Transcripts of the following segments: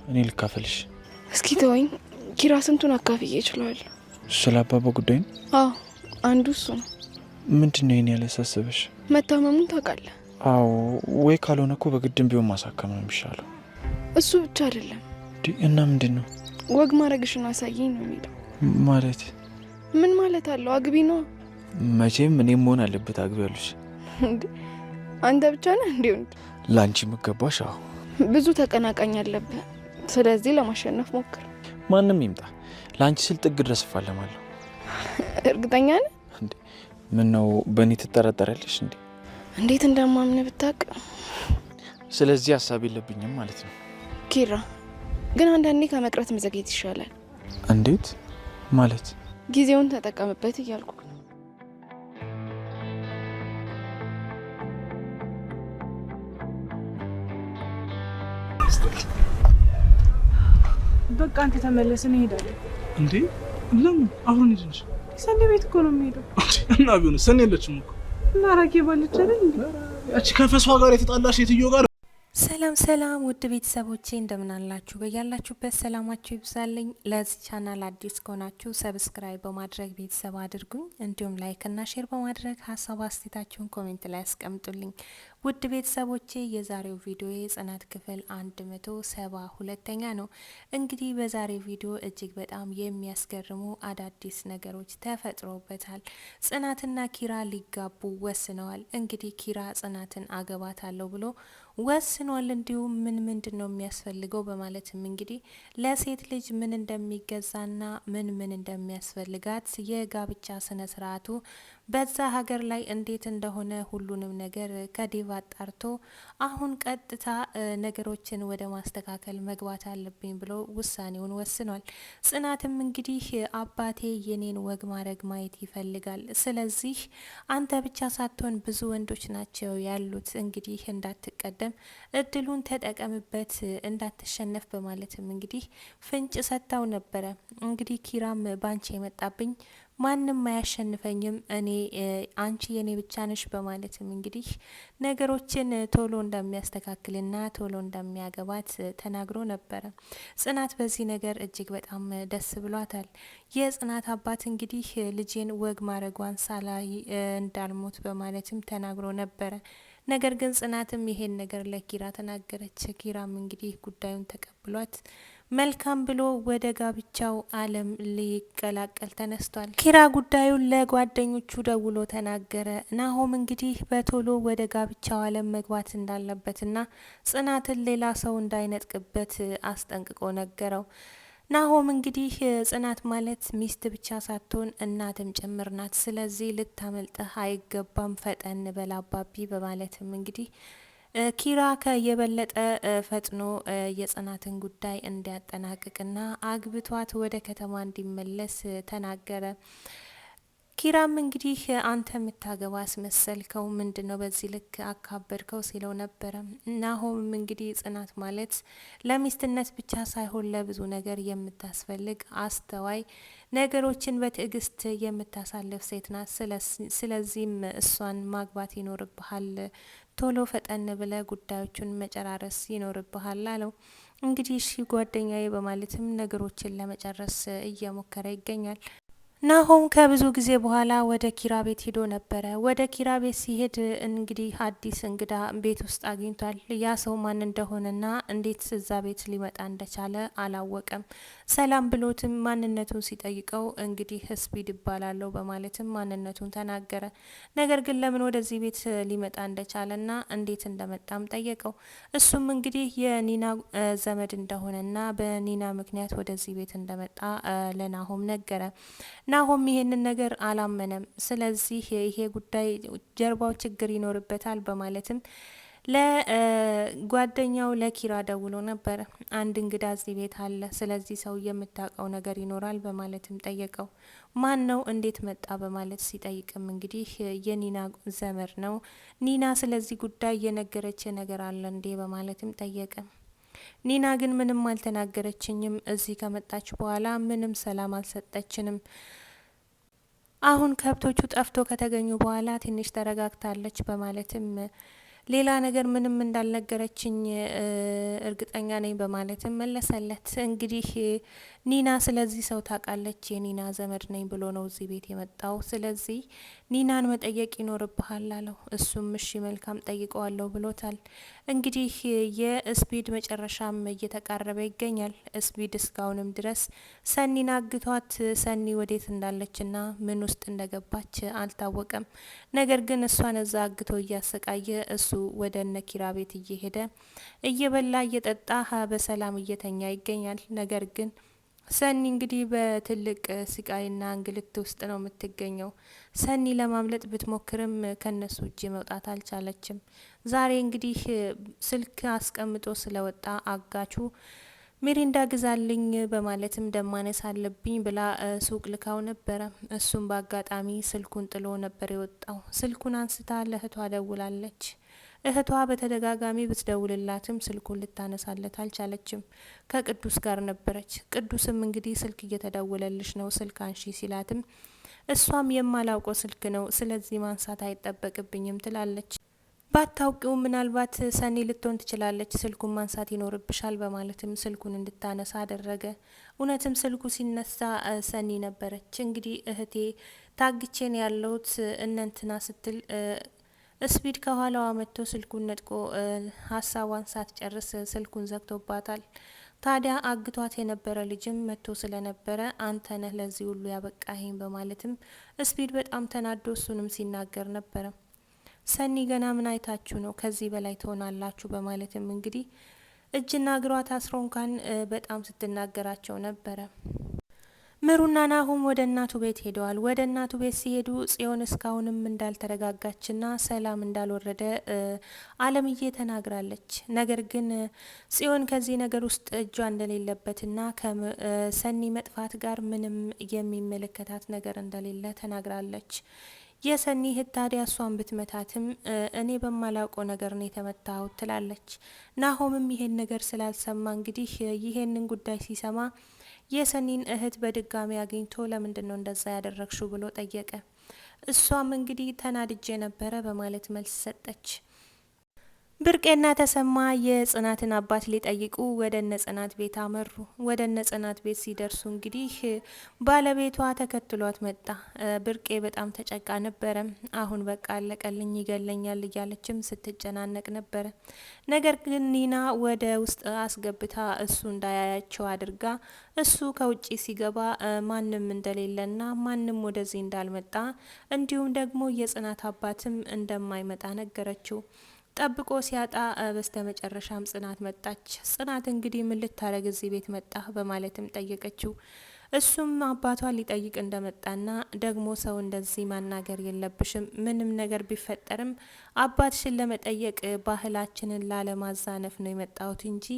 እኔ ልካፈልሽ። እስኪ ተወኝ። ኪራ ስንቱን አካፍዬ ይችላል። ስለ አባባ ጉዳይ ነው? አዎ አንዱ እሱ ነው። ምንድን ነው ይሄን ያላሳሰበሽ? መታመሙን ታውቃለህ? አዎ፣ ወይ ካልሆነ እኮ በግድም ቢሆን ማሳከም ነው የሚሻለው። እሱ ብቻ አይደለም። እና ምንድን ነው? ወግ ማድረግሽን አሳየኝ ነው የሚለው። ማለት ምን ማለት አለው? አግቢ ነው። መቼም እኔም መሆን አለበት አግቢ ያሉሽ። አንተ ብቻ ነህ እንዴ? ላንቺ የምገባሽ? አዎ። ብዙ ተቀናቃኝ አለብህ። ስለዚህ ለማሸነፍ ሞክር። ማንም ይምጣ ላንቺ ስል ጥግ ድረስ እፋለማለሁ። እርግጠኛ ነህ? ምን ነው በእኔ ትጠራጠራለሽ እንዴ? እንዴት እንደማምን ብታውቅ። ስለዚህ ሀሳብ የለብኝም ማለት ነው። ኪራ ግን አንዳንዴ ከመቅረት መዘግየት ይሻላል። እንዴት ማለት? ጊዜውን ተጠቀምበት እያልኩ ነው። በቃ አንተ ተመለስን እንሄዳለን። እንዴ ለምን? አሁን ሄድንሽ? ሰኔ ቤት እኮ ነው የሚሄደው። እና ቢሆን ሰኔ የለችም እኮ። እና ራጌ ባለች አይደል እንዴ? ያቺ ከፈሷ ጋር የተጣላሽ የትዮ ጋር። ሰላም ሰላም ውድ ቤተሰቦቼ እንደምን አላችሁ? በያላችሁበት ሰላማችሁ ይብዛልኝ። ለዚህ ቻናል አዲስ ከሆናችሁ ሰብስክራይብ በማድረግ ቤተሰብ አድርጉኝ። እንዲሁም ላይክ እና ሼር በማድረግ ሀሳብ አስተያየታችሁን ኮሜንት ላይ አስቀምጡልኝ። ውድ ቤተሰቦቼ የዛሬው ቪዲዮ የጽናት ክፍል 172ኛ ነው። እንግዲህ በዛሬው ቪዲዮ እጅግ በጣም የሚያስገርሙ አዳዲስ ነገሮች ተፈጥሮበታል። ጽናትና ኪራ ሊጋቡ ወስነዋል። እንግዲህ ኪራ ጽናትን አገባታለሁ ብሎ ወስኗል። እንዲሁም ምንድን ነው የሚያስፈልገው በማለትም እንግዲህ ለሴት ልጅ ምን እንደሚገዛና ምን እንደሚያስፈልጋት የጋብቻ ስነ ስርዓቱ በዛ ሀገር ላይ እንዴት እንደሆነ ሁሉንም ነገር ከዴቭ አጣርቶ አሁን ቀጥታ ነገሮችን ወደ ማስተካከል መግባት አለብኝ ብሎ ውሳኔውን ወስኗል። ጽናትም እንግዲህ አባቴ የኔን ወግ ማድረግ ማየት ይፈልጋል። ስለዚህ አንተ ብቻ ሳትሆን ብዙ ወንዶች ናቸው ያሉት፣ እንግዲህ እንዳትቀደም እድሉን ተጠቀምበት፣ እንዳትሸነፍ በማለትም እንግዲህ ፍንጭ ሰጥታው ነበረ። እንግዲህ ኪራም ባንቺ የመጣብኝ ማንም አያሸንፈኝም፣ እኔ አንቺ የኔ ብቻ ነሽ በማለትም እንግዲህ ነገሮችን ቶሎ እንደሚያስተካክልና ቶሎ እንደሚያገባት ተናግሮ ነበረ። ጽናት በዚህ ነገር እጅግ በጣም ደስ ብሏታል። የጽናት አባት እንግዲህ ልጄን ወግ ማድረጓን ሳላይ እንዳልሞት በማለትም ተናግሮ ነበረ። ነገር ግን ጽናትም ይሄን ነገር ለኪራ ተናገረች። ኪራም እንግዲህ ጉዳዩን ተቀብሏት መልካም ብሎ ወደ ጋብቻው ዓለም ሊቀላቀል ተነስቷል። ኪራ ጉዳዩን ለጓደኞቹ ደውሎ ተናገረ። ናሆም እንግዲህ በቶሎ ወደ ጋብቻው ዓለም መግባት እንዳለበትና ጽናትን ሌላ ሰው እንዳይነጥቅበት አስጠንቅቆ ነገረው። ናሆም እንግዲህ ጽናት ማለት ሚስት ብቻ ሳትሆን እናትም ጭምር ናት። ስለዚህ ልታመልጥህ አይገባም፣ ፈጠን በል አባቢ በማለትም እንግዲህ ኪራ ከየበለጠ ፈጥኖ የጽናትን ጉዳይ እንዲያጠናቅቅና አግብቷት ወደ ከተማ እንዲመለስ ተናገረ። ኪራም እንግዲህ አንተ የምታገባ አስመሰልከው፣ ምንድን ነው በዚህ ልክ አካበድከው ሲለው ነበረ። ናሆም እንግዲህ ጽናት ማለት ለሚስትነት ብቻ ሳይሆን ለብዙ ነገር የምታስፈልግ አስተዋይ፣ ነገሮችን በትዕግስት የምታሳልፍ ሴት ናት። ስለዚህም እሷን ማግባት ይኖርብሃል፣ ቶሎ ፈጠን ብለ ጉዳዮቹን መጨራረስ ይኖርብሃል አለው። እንግዲህ እሺ ጓደኛዬ በማለትም ነገሮችን ለመጨረስ እየሞከረ ይገኛል። ናሆም ከብዙ ጊዜ በኋላ ወደ ኪራ ቤት ሄዶ ነበረ። ወደ ኪራ ቤት ሲሄድ እንግዲህ አዲስ እንግዳ ቤት ውስጥ አግኝቷል። ያ ሰው ማን እንደሆነና እንዴት እዛ ቤት ሊመጣ እንደቻለ አላወቀም። ሰላም ብሎትም ማንነቱን ሲጠይቀው እንግዲህ ስፒድ ይባላለሁ በማለትም ማንነቱን ተናገረ። ነገር ግን ለምን ወደዚህ ቤት ሊመጣ እንደቻለና እንዴት እንደመጣም ጠየቀው። እሱም እንግዲህ የኒና ዘመድ እንደሆነና በኒና ምክንያት ወደዚህ ቤት እንደመጣ ለናሆም ነገረ። ናሆም ይሄንን ነገር አላመነም። ስለዚህ ይሄ ጉዳይ ጀርባው ችግር ይኖርበታል በማለትም ለጓደኛው ለኪራ ደውሎ ነበር። አንድ እንግዳ እዚህ ቤት አለ፣ ስለዚህ ሰው የምታውቀው ነገር ይኖራል በማለትም ጠየቀው። ማን ነው? እንዴት መጣ? በማለት ሲጠይቅም እንግዲህ የኒና ዘመድ ነው። ኒና ስለዚህ ጉዳይ የነገረች ነገር አለ እንዴ? በማለትም ጠየቀ። ኒና ግን ምንም አልተናገረችኝም፣ እዚህ ከመጣች በኋላ ምንም ሰላም አልሰጠችንም። አሁን ከብቶቹ ጠፍቶ ከተገኙ በኋላ ትንሽ ተረጋግታለች በማለትም ሌላ ነገር ምንም እንዳልነገረችኝ እርግጠኛ ነኝ በማለትም መለሰለት። እንግዲህ ኒና ስለዚህ ሰው ታውቃለች፣ የኒና ዘመድ ነኝ ብሎ ነው እዚህ ቤት የመጣው። ስለዚህ ኒናን መጠየቅ ይኖርብሃል አለው። እሱም እሺ መልካም ጠይቀዋለሁ ብሎታል። እንግዲህ የስፒድ መጨረሻም እየተቃረበ ይገኛል። ስፒድ እስካሁንም ድረስ ሰኒን አግቷት ሰኒ ወዴት እንዳለችና ምን ውስጥ እንደገባች አልታወቀም። ነገር ግን እሷን እዛ አግቶ እያሰቃየ እሱ ወደ ነኪራ ቤት እየሄደ እየበላ እየጠጣ በሰላም እየተኛ ይገኛል። ነገር ግን ሰኒ እንግዲህ በትልቅ ስቃይና እንግልት ውስጥ ነው የምትገኘው። ሰኒ ለማምለጥ ብትሞክርም ከነሱ እጅ መውጣት አልቻለችም። ዛሬ እንግዲህ ስልክ አስቀምጦ ስለወጣ አጋቹ ሚሪንዳ ግዛልኝ በማለትም ደማነስ አለብኝ ብላ ሱቅ ልካው ነበረ። እሱም በአጋጣሚ ስልኩን ጥሎ ነበር የወጣው። ስልኩን አንስታ ለእህቷ ደውላለች። እህቷ በተደጋጋሚ ብትደውልላትም ስልኩን ልታነሳለት አልቻለችም። ከቅዱስ ጋር ነበረች። ቅዱስም እንግዲህ ስልክ እየተደወለልሽ ነው ስልክ አንሺ ሲላትም እሷም የማላውቀው ስልክ ነው ስለዚህ ማንሳት አይጠበቅብኝም ትላለች። ባታውቂው ምናልባት ሰኒ ልትሆን ትችላለች፣ ስልኩን ማንሳት ይኖርብሻል በማለትም ስልኩን እንድታነሳ አደረገ። እውነትም ስልኩ ሲነሳ ሰኒ ነበረች። እንግዲህ እህቴ ታግቼን ያለሁት እነንትና ስትል ስፒድ ከኋላዋ መጥቶ ስልኩን ነጥቆ ሀሳቧን ሳትጨርስ ስልኩን ዘግቶባታል። ታዲያ አግቷት የነበረ ልጅም መጥቶ ስለነበረ አንተ ነህ ለዚህ ሁሉ ያበቃኸኝ በማለትም ስፒድ በጣም ተናዶ እሱንም ሲናገር ነበረ። ሰኒ ገና ምን አይታችሁ ነው ከዚህ በላይ ትሆናላችሁ በማለትም እንግዲህ እጅና እግሯ ታስሮ እንኳን በጣም ስትናገራቸው ነበረ። ምሩና ናሁም ወደ እናቱ ቤት ሄደዋል። ወደ እናቱ ቤት ሲሄዱ ጽዮን እስካሁንም እንዳልተረጋጋችና ሰላም እንዳልወረደ አለምዬ ተናግራለች። ነገር ግን ጽዮን ከዚህ ነገር ውስጥ እጇ እንደሌለበትና ከሰኒ መጥፋት ጋር ምንም የሚመለከታት ነገር እንደሌለ ተናግራለች። የሰኒ እህት ታዲያ እሷን ብትመታትም እኔ በማላውቀው ነገር ነው የተመታሁት ትላለች። ናሆምም ይሄን ነገር ስላልሰማ እንግዲህ ይሄንን ጉዳይ ሲሰማ የሰኒን እህት በድጋሚ አግኝቶ ለምንድን ነው እንደዛ ያደረግሽው ብሎ ጠየቀ። እሷም እንግዲህ ተናድጄ ነበረ በማለት መልስ ሰጠች። ብርቄና ተሰማ የጽናትን አባት ሊጠይቁ ወደ እነ ጽናት ቤት አመሩ። ወደ እነ ጽናት ቤት ሲደርሱ እንግዲህ ባለቤቷ ተከትሏት መጣ። ብርቄ በጣም ተጨቃ ነበረ። አሁን በቃ አለቀልኝ ይገለኛል እያለችም ስትጨናነቅ ነበረ። ነገር ግን ኒና ወደ ውስጥ አስገብታ እሱ እንዳያያቸው አድርጋ እሱ ከውጪ ሲገባ ማንም እንደሌለና ማንም ወደዚህ እንዳልመጣ እንዲሁም ደግሞ የጽናት አባትም እንደማይመጣ ነገረችው። ጠብቆ ሲያጣ በስተ መጨረሻም ጽናት መጣች። ጽናት እንግዲህ ምን ልታረግ እዚህ ቤት መጣ በማለትም ጠየቀችው። እሱም አባቷን ሊጠይቅ እንደመጣና ደግሞ ሰው እንደዚህ ማናገር የለብሽም፣ ምንም ነገር ቢፈጠርም አባትሽን ለመጠየቅ ባህላችንን ላለማዛነፍ ነው የመጣሁት እንጂ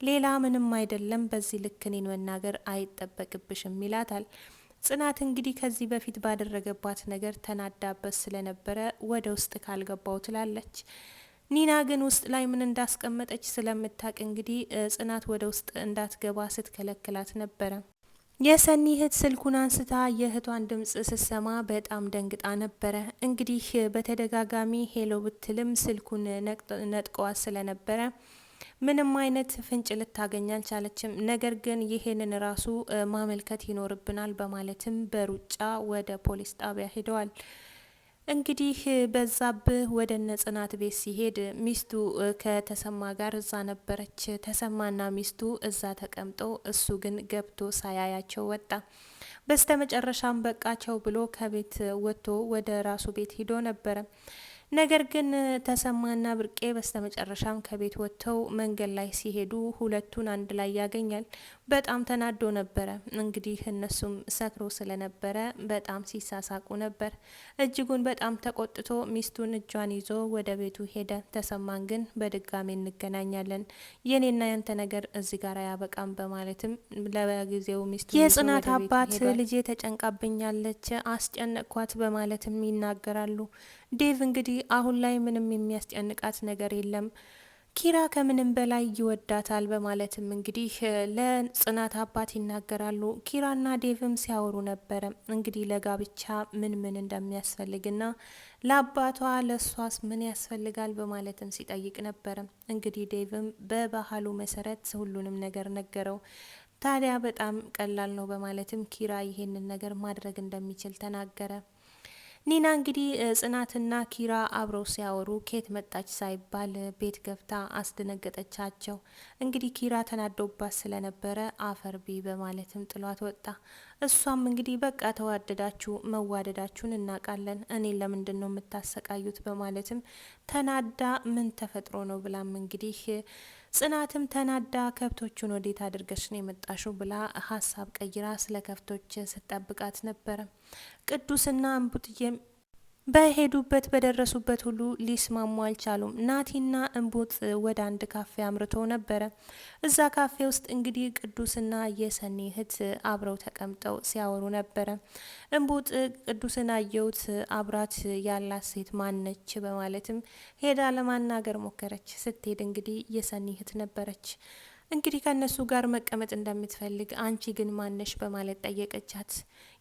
ሌላ ምንም አይደለም፣ በዚህ ልክ እኔን መናገር አይጠበቅብሽም ይላታል። ጽናት እንግዲህ ከዚህ በፊት ባደረገባት ነገር ተናዳበት ስለነበረ ወደ ውስጥ ካልገባው ትላለች። ኒና ግን ውስጥ ላይ ምን እንዳስቀመጠች ስለምታውቅ እንግዲህ ጽናት ወደ ውስጥ እንዳትገባ ስትከለክላት ነበረ። የሰኒ እህት ስልኩን አንስታ የእህቷን ድምጽ ስትሰማ በጣም ደንግጣ ነበረ። እንግዲህ በተደጋጋሚ ሄሎ ብትልም ስልኩን ነጥቀዋ ስለነበረ ምንም አይነት ፍንጭ ልታገኝ አልቻለችም። ነገር ግን ይሄንን ራሱ ማመልከት ይኖርብናል በማለትም በሩጫ ወደ ፖሊስ ጣቢያ ሄደዋል። እንግዲህ በዛብህ ወደ እነ ጽናት ቤት ሲሄድ ሚስቱ ከተሰማ ጋር እዛ ነበረች። ተሰማና ሚስቱ እዛ ተቀምጦ እሱ ግን ገብቶ ሳያያቸው ወጣ። በስተ መጨረሻም በቃቸው ብሎ ከቤት ወጥቶ ወደ ራሱ ቤት ሂዶ ነበረ። ነገር ግን ተሰማና ብርቄ በስተመጨረሻም ከቤት ወጥተው መንገድ ላይ ሲሄዱ ሁለቱን አንድ ላይ ያገኛል። በጣም ተናዶ ነበረ። እንግዲህ እነሱም ሰክሮ ስለነበረ በጣም ሲሳሳቁ ነበር። እጅጉን በጣም ተቆጥቶ ሚስቱን እጇን ይዞ ወደ ቤቱ ሄደ። ተሰማን ግን በድጋሚ እንገናኛለን፣ የኔና ያንተ ነገር እዚህ ጋር አያበቃም በማለትም ለጊዜው ሚስቱ የጽናት አባት ልጄ ተጨንቃብኛለች አስጨነቅኳት በማለትም ይናገራሉ። ዴቭ እንግዲህ አሁን ላይ ምንም የሚያስጨንቃት ነገር የለም፣ ኪራ ከምንም በላይ ይወዳታል በማለትም እንግዲህ ለጽናት አባት ይናገራሉ። ኪራና ዴቭም ሲያወሩ ነበረ እንግዲህ ለጋብቻ ምን ምን እንደሚያስፈልግና ለአባቷ ለሷስ ምን ያስፈልጋል በማለትም ሲጠይቅ ነበረ። እንግዲህ ዴቭም በባህሉ መሰረት ሁሉንም ነገር ነገረው። ታዲያ በጣም ቀላል ነው በማለትም ኪራ ይሄንን ነገር ማድረግ እንደሚችል ተናገረ። ኒና እንግዲህ ጽናትና ኪራ አብረው ሲያወሩ ኬት መጣች ሳይባል ቤት ገብታ አስደነገጠቻቸው። እንግዲህ ኪራ ተናዶባት ስለነበረ አፈር ቢ በማለትም ጥሏት ወጣ። እሷም እንግዲህ በቃ ተዋደዳችሁ፣ መዋደዳችሁን እናውቃለን፣ እኔን ለምንድን ነው የምታሰቃዩት በማለትም ተናዳ ምን ተፈጥሮ ነው ብላም እንግዲህ ጽናትም ተናዳ ከብቶቹን ወዴት አድርገሽ ነው የመጣሽው ብላ ሀሳብ ቀይራ ስለ ከብቶች ስጠብቃት ነበረ። ቅዱስና እንቡጥዬም በሄዱበት በደረሱበት ሁሉ ሊስማሙ አልቻሉም። ናቲና እንቡጥ ወደ አንድ ካፌ አምርተው ነበረ። እዛ ካፌ ውስጥ እንግዲህ ቅዱስና የሰኒ እህት አብረው ተቀምጠው ሲያወሩ ነበረ። እንቡጥ ቅዱስን አየሁት፣ አብራት ያላት ሴት ማነች በማለትም ሄዳ ለማናገር ሞከረች። ስትሄድ እንግዲህ የሰኒ እህት ነበረች። እንግዲህ ከነሱ ጋር መቀመጥ እንደምትፈልግ አንቺ ግን ማነሽ በማለት ጠየቀቻት።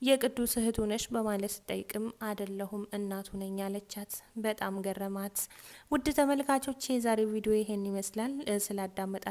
የቅዱስ እህቱ ነሽ በማለት ስጠይቅም አይደለሁም እናቱ ነኝ አለቻት። በጣም ገረማት። ውድ ተመልካቾች የዛሬው ቪዲዮ ይሄን ይመስላል። ስላዳመጣችሁ